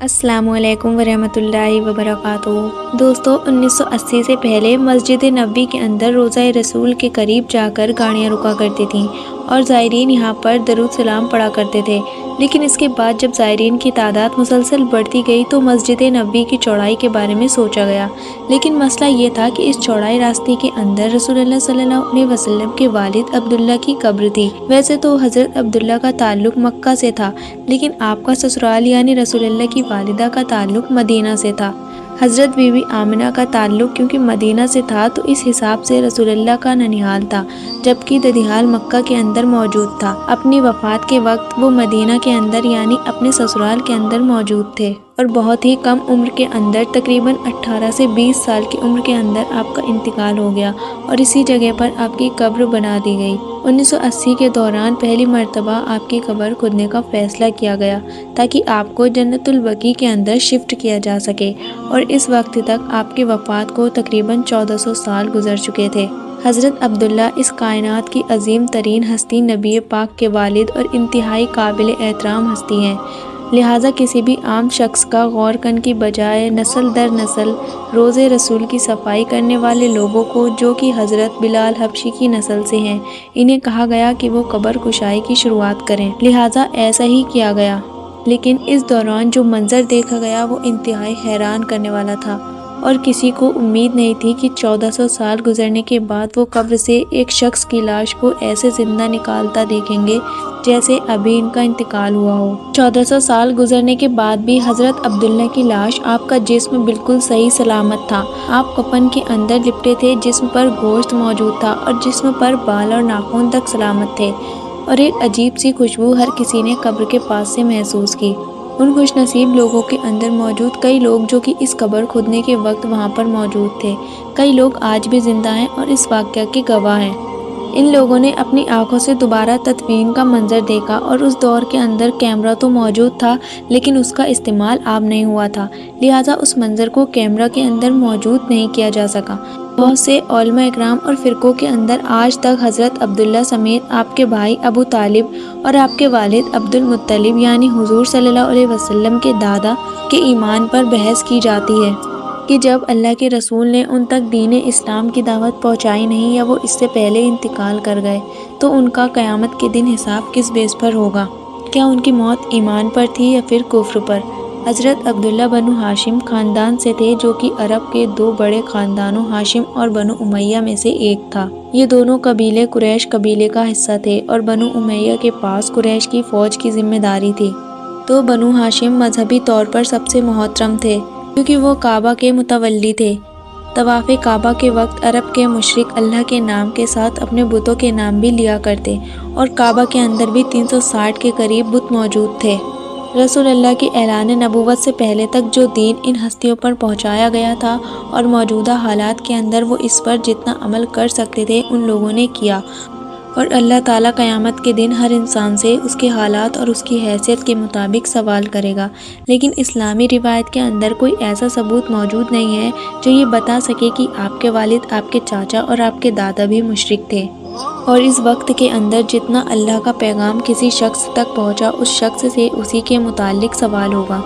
अस्सलाम वालेकुम वरहमतुल्लाहि वबरकातुहू। दोस्तों, 1980 से पहले मस्जिद नबवी के अंदर रोज़ा रसूल के करीब जाकर गाड़ियाँ रुका करती थीं और ज़ायरीन यहाँ पर दरूद सलाम पढ़ा करते थे। लेकिन इसके बाद जब ज़ायरीन की तादाद मुसलसल बढ़ती गई तो मस्जिद नबवी की चौड़ाई के बारे में सोचा गया। लेकिन मसला ये था कि इस चौड़ाई रास्ते के अंदर रसूलुल्लाह सल्लल्लाहु अलैहि वसल्लम के वालिद अब्दुल्ला की कब्र थी। वैसे तो हज़रत अब्दुल्ला का ताल्लुक मक्का से था, लेकिन आपका ससुराल यानी रसूलुल्लाह की वालिदा का ताल्लुक मदीना से था। हज़रत बीबी आमिना का ताल्लुक क्योंकि मदीना से था तो इस हिसाब से रसूलुल्लाह का ननिहाल था, जबकि ददिहाल मक्का के अंदर मौजूद था। अपनी वफ़ात के वक्त वो मदीना के अंदर यानी अपने ससुराल के अंदर मौजूद थे और बहुत ही कम उम्र के अंदर तकरीबन 18 से 20 साल की उम्र के अंदर आपका इंतकाल हो गया और इसी जगह पर आपकी कब्र बना दी गई। 1980 के दौरान पहली मर्तबा आपकी कब्र खुदने का फैसला किया गया ताकि आपको जन्नतुल बकी के अंदर शिफ्ट किया जा सके और इस वक्त तक आपकी वफ़ात को तकरीबन 1400 साल गुजर चुके थे। हज़रत अब्दुल्ला इस कायनात की अजीम तरीन हस्ती नबी पाक के वालिद और इंतहाई काबिल एहतराम हस्ती हैं। लिहाजा किसी भी आम शख्स का गौर करने की बजाय नस्ल दर नस्ल रोज़े रसूल की सफाई करने वाले लोगों को, जो कि हज़रत बिलाल हबशी की नस्ल से हैं, इन्हें कहा गया कि वो कब्र कुशाई की शुरुआत करें। लिहाजा ऐसा ही किया गया। लेकिन इस दौरान जो मंजर देखा गया वो इंतहाई हैरान करने वाला था और किसी को उम्मीद नहीं थी कि 1400 साल गुजरने के बाद वो कब्र से एक शख्स की लाश को ऐसे जिंदा निकालता देखेंगे जैसे अभी इनका इंतकाल हुआ हो। 1400 साल गुजरने के बाद भी हज़रत अब्दुल्ला की लाश, आपका जिस्म बिल्कुल सही सलामत था। आप कफन के अंदर लिपटे थे, जिस्म पर गोश्त मौजूद था और जिस्म पर बाल और नाखून तक सलामत थे और एक अजीब सी खुशबू हर किसी ने कब्र के पास से महसूस की। उन खुशनसीब लोगों के अंदर मौजूद कई लोग जो कि इस कब्र खुदने के वक्त वहाँ पर मौजूद थे, कई लोग आज भी जिंदा हैं और इस वाक़या के गवाह हैं। इन लोगों ने अपनी आंखों से दोबारा तदफीन का मंजर देखा और उस दौर के अंदर कैमरा तो मौजूद था लेकिन उसका इस्तेमाल आम नहीं हुआ था, लिहाजा उस मंजर को कैमरा के अंदर मौजूद नहीं किया जा सका। बहुत से उलमा इकराम और फ़िरक़ों के अंदर आज तक हज़रत अब्दुल्ला समेत आपके भाई अबू तालिब और आपके वालिद अब्दुल मुत्तलिब यानी हुज़ूर सल्लल्लाहु अलैहि वसल्लम के दादा के ईमान पर बहस की जाती है कि जब अल्लाह के रसूल ने उन तक दीन इस्लाम की दावत पहुंचाई नहीं या वो इससे पहले इंतकाल कर गए तो उनका क़यामत के दिन हिसाब किस बेस पर होगा। क्या उनकी मौत ईमान पर थी या फिर कुफ्र पर। हज़रत अब्दुल्ला बनु हाशिम ख़ानदान से थे जो कि अरब के दो बड़े ख़ानदानों हाशिम और बनु उमैया में से एक था। ये दोनों कबीले कुरैश कबीले का हिस्सा थे और बनु उमैया के पास कुरैश की फ़ौज की जिम्मेदारी थी। तो बनु हाशिम मजहबी तौर पर सबसे मोहतरम थे क्योंकि वो काबा के मुतवल्ली थे। तवाफ़े काबा के वक्त अरब के मुशरिक अल्लाह के नाम के साथ अपने बुतों के नाम भी लिया करते और काबा के अंदर भी 360 के करीब बुत मौजूद थे। रसूलुल्लाह की ऐलान नबूवत से पहले तक जो दीन इन हस्तियों पर पहुंचाया गया था और मौजूदा हालात के अंदर वो इस पर जितना अमल कर सकते थे उन लोगों ने किया और अल्लाह ताला क़यामत के दिन हर इंसान से उसके हालात और उसकी हैसियत के मुताबिक सवाल करेगा। लेकिन इस्लामी रिवायत के अंदर कोई ऐसा सबूत मौजूद नहीं है जो ये बता सके कि आपके वालिद, आपके चाचा और आपके दादा भी मुशरिक थे और इस वक्त के अंदर जितना अल्लाह का पैगाम किसी शख्स तक पहुँचा उस शख्स से उसी के मुतालिक सवाल होगा।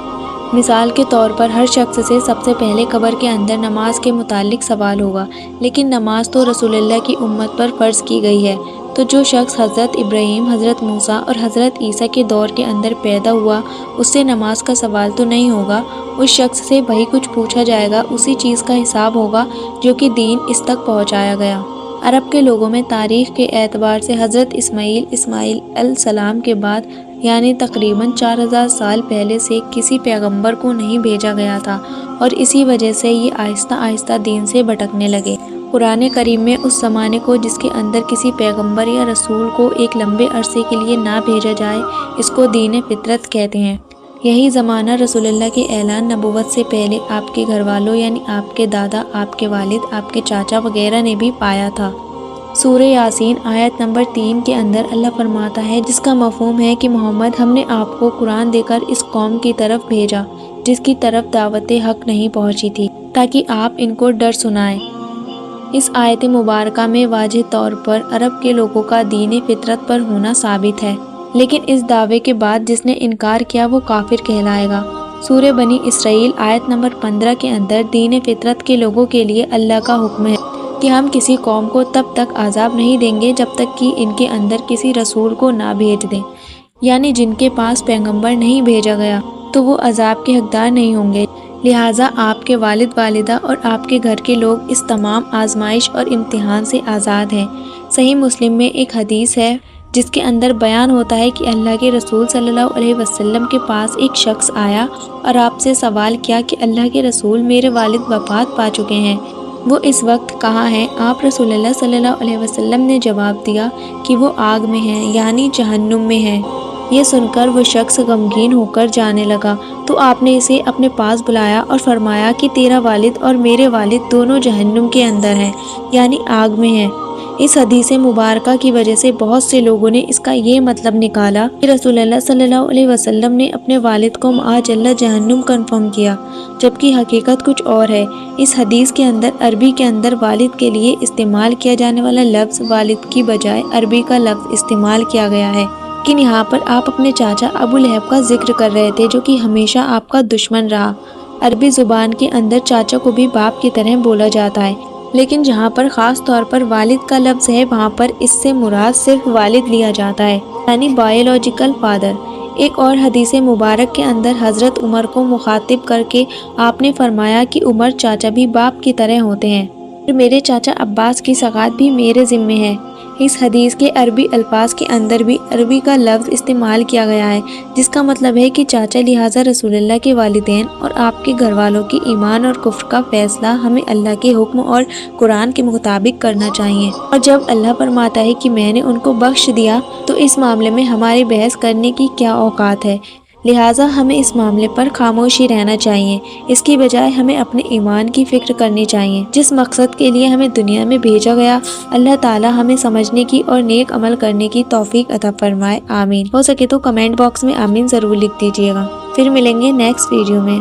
मिसाल के तौर पर हर शख्स से सबसे पहले कब्र के अंदर नमाज के मुतालिक सवाल होगा, लेकिन नमाज तो रसूलुल्लाह की उम्मत पर फ़र्ज़ की गई है। तो जो शख्स हज़रत इब्राहीम, हज़रत मूसा और हज़रत ईसा के दौर के अंदर पैदा हुआ उससे नमाज का सवाल तो नहीं होगा। उस शख्स से वही कुछ पूछा जाएगा, उसी चीज़ का हिसाब होगा जो कि दीन इस तक पहुँचाया गया। अरब के लोगों में तारीख़ के एतबार से हज़रत इस्माईल अलैहिस्सलाम के बाद यानी तकरीबन 4000 साल पहले से किसी पैगंबर को नहीं भेजा गया था और इसी वजह से ये आहिस्ता आहिस्ता दीन से भटकने लगे। कुरान करीम में उस ज़माने को जिसके अंदर किसी पैगंबर या रसूल को एक लंबे अरसे के लिए ना भेजा जाए, इसको दीन फितरत कहते हैं। यही ज़माना रसूलुल्लाह के ऐलान नबूवत से पहले आपके घर वालों यानी आपके दादा, आपके वालिद, आपके चाचा वगैरह ने भी पाया था। सूरह यासीन आयत नंबर 3 के अंदर अल्लाह फरमाता है, जिसका मफ़हूम है कि मोहम्मद हमने आपको कुरान देकर इस कौम की तरफ भेजा जिसकी तरफ दावत हक़ नहीं पहुँची थी ताकि आप इनको डर सुनाएं। इस आयत मुबारका में वाज़ेह तौर पर अरब के लोगों का दीन फितरत पर होना साबित है, लेकिन इस दावे के बाद जिसने इनकार किया वो काफिर कहलाएगा। سورہ بنی اسرائیل آیت نمبر 15 کے اندر دین فطرت کے لوگوں کے لیے اللہ کا حکم ہے کہ ہم کسی قوم کو تب تک عذاب نہیں دیں گے جب تک کہ ان کے اندر کسی رسول کو نہ بھیج دیں، یعنی جن کے پاس پیغمبر نہیں بھیجا گیا تو وہ عذاب کے حقدار نہیں ہوں گے۔ لہٰذا آپ کے والد والدہ اور آپ کے گھر کے لوگ اس تمام آزمائش اور امتحان سے آزاد ہیں۔ صحیح مسلم میں ایک حدیث ہے جس کے اندر بیان ہوتا ہے کہ اللہ کے رسول صلی اللہ علیہ وسلم کے پاس ایک شخص آیا اور آپ سے سوال کیا کہ اللہ کے رسول، میرے والد وفات پا چکے ہیں، وہ اس وقت کہاں ہیں؟ آپ رسول اللہ صلی اللہ علیہ وسلم نے جواب دیا کہ وہ آگ میں ہیں، یعنی جہنم میں ہیں۔ یہ سن کر وہ شخص غمگین ہو کر جانے لگا تو آپ نے اسے اپنے پاس بلایا اور فرمایا کہ تیرا والد اور میرے والد دونوں جہنم کے اندر ہیں، یعنی آگ میں ہیں۔ اس حدیث مبارکہ کی وجہ سے بہت سے لوگوں نے اس کا یہ مطلب نکالا کہ رسول اللہ صلی اللہ علیہ وسلم نے اپنے والد کو معاذ اللہ جہنم کنفرم کیا، جبکہ حقیقت کچھ اور ہے۔ اس حدیث کے اندر عربی کے اندر والد کے لیے استعمال کیا جانے والا لفظ والد کی بجائے عربی کا لفظ استعمال کیا گیا ہے، لیکن یہاں پر آپ اپنے چاچا ابو لہب کا ذکر کر رہے تھے جو کہ ہمیشہ آپ کا دشمن رہا۔ عربی زبان کے اندر چاچا کو بھی باپ کی طرح بولا جاتا ہے، لیکن جہاں پر خاص طور پر والد کا لفظ ہے وہاں پر اس سے مراد صرف والد لیا جاتا ہے، یعنی بایولوجیکل فادر۔ ایک اور حدیث مبارک کے اندر حضرت عمر کو مخاطب کر کے آپ نے فرمایا کہ عمر چاچا بھی باپ کی طرح ہوتے ہیں اور میرے چاچا عباس کی سگات بھی میرے ذمے ہے۔ اس حدیث کے عربی الفاظ کے اندر بھی عربی کا لفظ استعمال کیا گیا ہے جس کا مطلب ہے کہ چاچا، لہٰذا رسول اللہ کے والدین اور آپ کے گھر والوں کی ایمان اور کفر کا فیصلہ ہمیں اللہ کے حکم اور قرآن کے مطابق کرنا چاہیے، اور جب اللہ فرماتا ہے کہ میں نے ان کو بخش دیا تو اس معاملے میں ہماری بحث کرنے کی کیا اوقات ہے؟ لہٰذا ہمیں اس معاملے پر خاموشی رہنا چاہیے، اس کی بجائے ہمیں اپنے ایمان کی فکر کرنی چاہیے جس مقصد کے لیے ہمیں دنیا میں بھیجا گیا۔ اللہ تعالی ہمیں سمجھنے کی اور نیک عمل کرنے کی توفیق عطا فرمائے، آمین۔ ہو سکے تو کمنٹ باکس میں آمین ضرور لکھ دیجیے گا۔ پھر ملیں گے نیکسٹ ویڈیو میں۔